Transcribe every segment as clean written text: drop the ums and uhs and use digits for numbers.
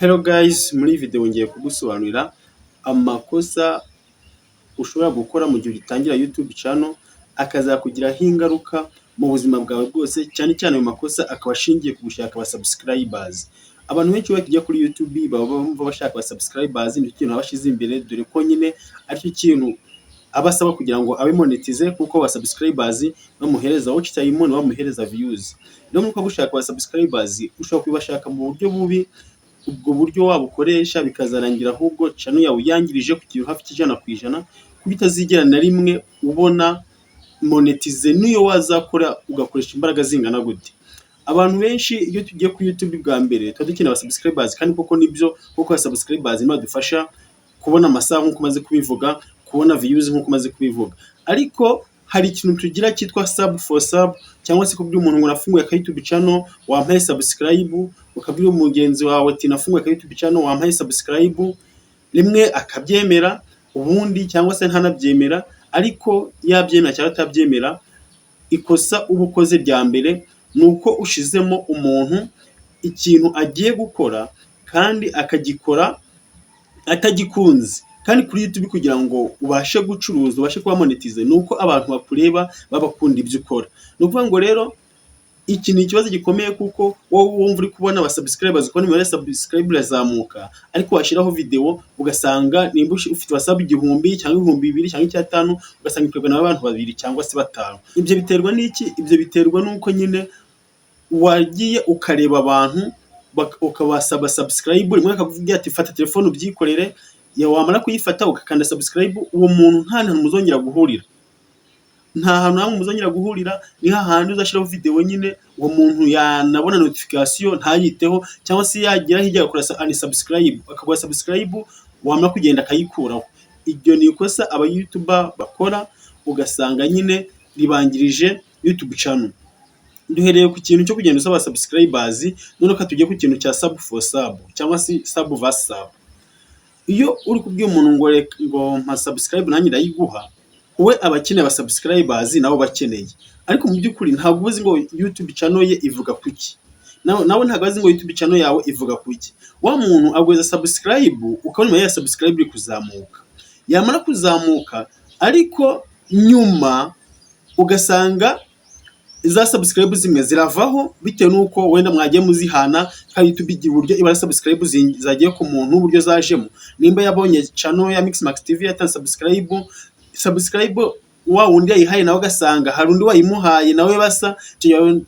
Hello guys, muri video ngiye kugusobanurira amakosa ushobora gukora mu gihe ugitangira YouTube channel akazakugiraho ingaruka mu buzima bwawe bwose, cyane cyane ayo makosa akaba ashingiye ku gushaka aba subscribers. Abantu benshi bakijya kuri YouTube baba bumva bashaka aba subscribers, ni ikintu abashize imbere, dore ko nyine ari cyo kintu abasaba kugira ngo abe monetize, kuko aba subscribers bamuhereza watch time, bamuhereza views. Rero nuko gushaka aba subscribers ushobora kubashaka mu buryo bubi, ubwo buryo wabukoresha bikazarangira ahubwo channel yawe yangirije ku kintu hafi +100%, kuko utazigera na rimwe ubona monetize niyo wazakora ugakoresha imbaraga zingana gute. Abantu benshi iyo tugiye ku YouTube bwa mbere tuba dukeneye aba subscribers, kandi koko nibyo, kuko aba subscribers nibo badufasha kubona amasaha nk'uko maze kubivuga, kubona views nk'uko maze kubivuga. Ariko hari ikintu tugira cyitwa sub for sub, cyangwa se kubwira umuntu ngo nafunguye ka YouTube channel wampaye subscribe, ukabwira umugenzi wawe ati nafunguye ka YouTube channel wampaye subscribe, rimwe akabyemera ubundi cyangwa se ntanabyemera. Ariko yabyemera cyangwa atabyemera, ikosa ubukoze rya mbere nuko ushizemo umuntu ikintu agiye gukora kandi akagikora atagikunze. Kandi kuri YouTube kugira ngo ubashe gucuruza, ubashe kuba monetize, nuko abantu bakureba babakunda ibyo ukora. Nukuvuga ngo rero iki ni ikibazo gikomeye, kuko wowe wumva uri kubona aba subscribers ko nimero subscribe zamuka, ariko washiraho video ugasanga nimba ufite wasaba 1000 cyangwa 2000 cyangwa 5000, ugasanga ikorwa n'abantu 2 cyangwa se 5. Ibyo biterwa n'iki? Ibyo biterwa nuko nyine wagiye ukareba abantu ukabasaba subscribe, rimwe akavuga ati fata telefone ubyikorere, ya wamara kuyifata ukakanda subscribe, uwo muntu nta hantu muzongera guhurira, nta hantu hamwe muzongera guhurira. Ni hahandi uzashiraho video nyine uwo muntu yanabona notification ntayiteho, cyangwa se yagira hirya akora unsubscribe, akagwa subscribe wamara kugenda akayikuraho. Ibyo ni ikosa aba YouTuber bakora, ugasanga nyine ribangirije YouTube channel. Duhereye ku kintu cyo kugenda usaba subscribers, none ko tugiye ku kintu cya sub for sub, cyangwa se sub vs sub. Iyo uri kubwiye umuntu ngo mpa subscribe nanjye ndayiguha, we abakeneye aba subscribers nabo bakeneye, ariko mu by'ukuri ntabwo uzi ngo YouTube channel ye ivuga kuki, nawe ntabwo azi ngo YouTube channel yawe ivuga kuki. Wa muntu agweza subscribe, ukabona ya subscribe iri kuzamuka, yamara kuzamuka, ariko nyuma ugasanga za subscribe zimwe ziravaho bitewe nuko wenda mwagiye muzihana, kandi YouTube igira uburyo ibara subscribe zagiye ku muntu uburyo zajemo. Nimba yabonye channel ya Mixmax TV yata subscribe wa wundi yayihaye nawe gasanga hari undi wayimuhaye nawe basa,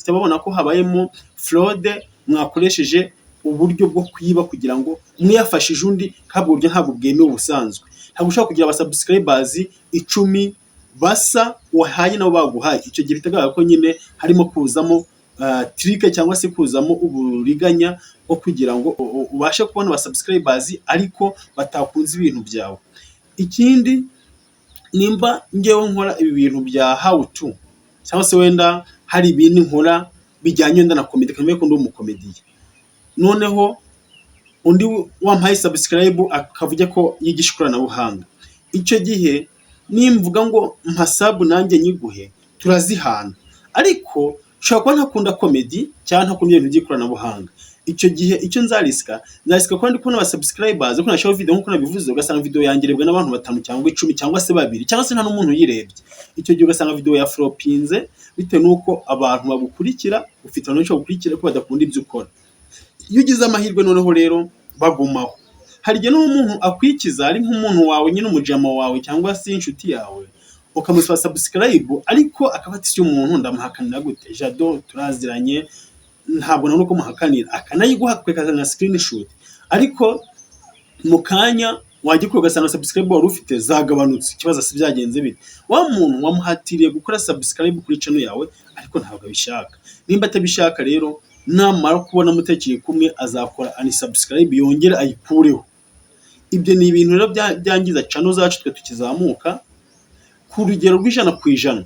tababona ko habayemo fraud, mwakoresheje uburyo bwo kwiba kugira ngo mwiyafashije undi, kabwo buryo ntabwo bwemewe ubusanzwe. Ntabwo ushaka kugira aba subscribers 10 basa wahaye nabo baguhaye. Icyo gihe bitagaragara ko nyine harimo kuzamo trick cyangwa se kuzamo uburiganya bwo kugira ngo ubashe kubona aba subscribers ariko batakunze ibintu byawe. Ikindi, nimba ngewe nkora ibi bintu bya how to, cyangwa se wenda hari ibintu nkora bijyanye na comedy, kamwe ko ndi umukomediye, noneho undi wampaye subscribe akavuga ko yigisha ikoranabuhanga, icyo gihe nimvuga ngo mpa sub nanjye nyiguhe, turazihana. Ariko ushobora kuba ntakunda comedy cyangwa ntakunda ibintu by'ikoranabuhanga, icyo gihe icyo nzariska ko ndi kubona aba subscribers, ko nashaho video nkuko nabivuze, ugasanga video yangirebwa n'abantu 5 cyangwa 10 cyangwa se 2, cyangwa se nta n'umuntu yirebye. Icyo gihe ugasanga video ya flopinze bitewe nuko abantu bagukurikira, ufite n'icyo gukurikira ko badakunda ibyo ukora. Iyo ugize amahirwe noneho rero bagumaho, hari igihe n'umuntu akwikiza ari nk'umuntu wawe nyine umujama wawe cyangwa se inshuti yawe, ukamusaba subscribe ariko akabata isi umuntu ndamuhakanira gute, Jado turaziranye ntabwo nabona ko muhakanira, akanayiguha kwekazana screenshot, ariko mu kanya wagikora ugasanga subscribe wari ufite zagabanutse. Ikibazo si byagenze bite? Wa muntu wamuhatiriye gukora subscribe kuri channel yawe ariko ntabwo abishaka. Nimba atabishaka rero, namara kubona mutekeye kumwe azakora unsubscribe yongera ayikureho. Ibyo ni ibintu rero byangiza channel zacu twe tukizamuka ku rugero rw'100%.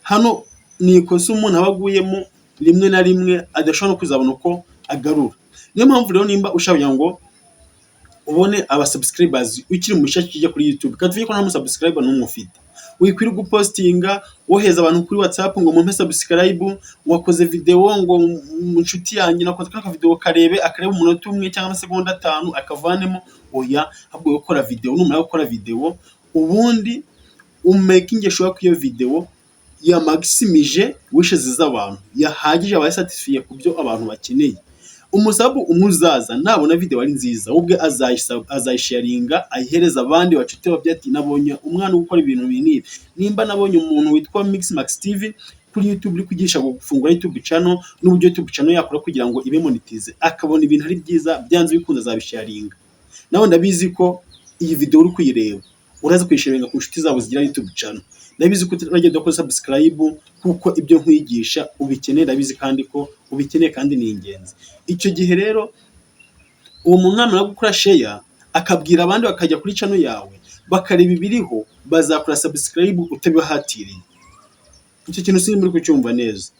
Hano ni ikosa umuntu abaguyemo rimwe na rimwe adashobora no kuzabona uko agarura. Niyo mpamvu rero nimba ushaka ngo ubone aba subscribers ukiri mu shaki kijya kuri YouTube, kandi ko nta subscriber n'umwe ufite, wikwiriye gupostinga woheza abantu kuri WhatsApp ngo mumpe subscribe, wakoze video ngo mu nshuti yanjye nakoze ka video karebe akareba umunota umwe cyangwa amasegonda 5 akavanemo. Oya, ahubwo gukora video, numara gukora video ubundi umaking sure ko iyo video ya maximije wishes z'abantu yahagije aba satisfiye kubyo abantu bakeneye. Umusabu umuzaza nabona video ari nziza ubwe azayisharinga ayihereza abandi bacute babyati nabonye umwana gukora ibintu binini. Nimba nabonye umuntu witwa Mixmax TV kuri YouTube uri kugisha gufungura YouTube channel n'uburyo YouTube channel yakora kugira ngo ibe monetize, akabona ibintu ari byiza byanze bikunda zabisharinga. Nawe ndabizi ko iyi video uri kuyireba uraza kwisharinga ku nshuti zabo zigira YouTube channel. Ndabizi ko uragenda ko subscribe kuko ibyo nkwigisha ubikeneye, ndabizi kandi ko ubikeneye kandi ni ingenzi. Icyo gihe rero uwo muntu namara gukora share akabwira abandi bakajya kuri channel yawe bakareba ibiriho bazakora subscribe utabihatiriye. Icyo kintu sindi muri kucyumva neza.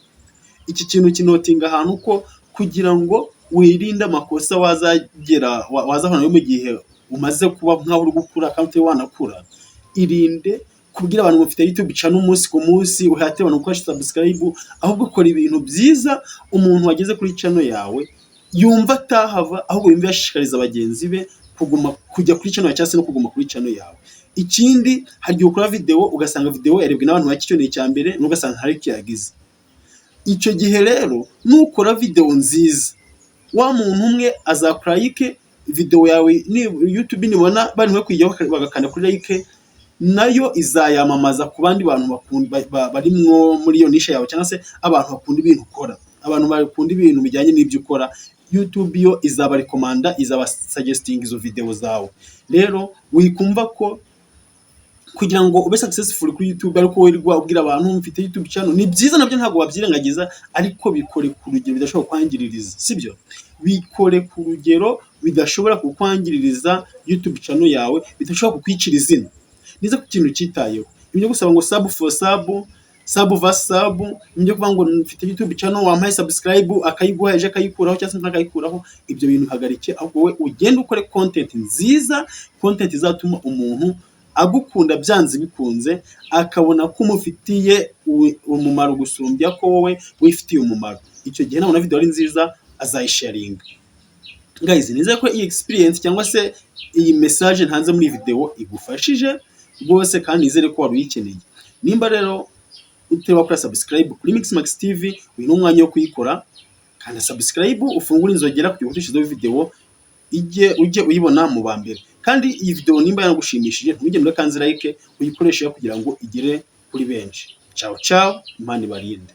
Iki kintu kinotinga ahantu ko kugira ngo wirinde amakosa wazahona mu gihe umaze kuba nkaho uri gukura kandi wanakura. Irinde kubwira abantu mufite YouTube channel umunsi ku munsi uhate abantu gukora subscribe, ahubwo ukora ibintu byiza umuntu wageze kuri channel yawe yumva atahava, ahubwo yumva yashishikariza abagenzi be kujya kuri channel cyangwa se no kuguma kuri channel yawe. Ikindi hari ukora video ugasanga video yarebwe n'abantu bakicyoneye cyambere n'ugasanga hari kiyagize. Icyo gihe rero nukora video nziza wa muntu umwe azakora like video yawe ni YouTube nibona bari nko kwijyaho bagakanda kuri like nayo izayamamaza ku bandi bantu barimwo muri iyo nisha yawe cyangwa se abantu bakunda ibintu ukora. Abantu bakunda ibintu bijyanye n'ibyo ukora YouTube yo izaba recommanda, izaba suggesting izo video zawe. Rero wikumva ko kugira ngo ube successful kuri YouTube ariko wirirwa ubwira abantu mfite YouTube channel ni byiza, nabyo ntabwo wabyirengagiza, ariko bikore ku rugero bidashobora kwangiririza, sibyo? Bikore ku rugero bidashobora kukwangiririza YouTube channel yawe, bidashobora kukwicira izina. Niza ku kintu cyitayeho ibyo gusaba ngo sub for sub vs sub, ibyo kuvuga ngo mfite YouTube channel wampaye subscribe akayiguha eje akayikuraho cyangwa se akayikuraho, ibyo bintu hagarike. Ahubwo we ugenda ukore content nziza, content izatuma umuntu agukunda byanze bikunze, akabona ko umufitiye umumaro gusumbya ko wowe wifitiye umumaro. Icyo gihe nabona video ari nziza azayisharinga. Guys, nize ko iyi experience cyangwa se iyi message ntanze muri video igufashije rwose kandi nizere ko wari uyikeneye. Nimba rero uteba kuri subscribe kuri Mixmax TV, uyu n'umwanya wo kuyikora kandi subscribe ufungura inzogera kugira ngo tushizeho video ujye uyibona mu bambere. Kandi iyi video nimba yanagushimishije ntujye muri kanzi like uyikoreshe kugira ngo igere kuri benshi. Ciao ciao, Imana ibarinde.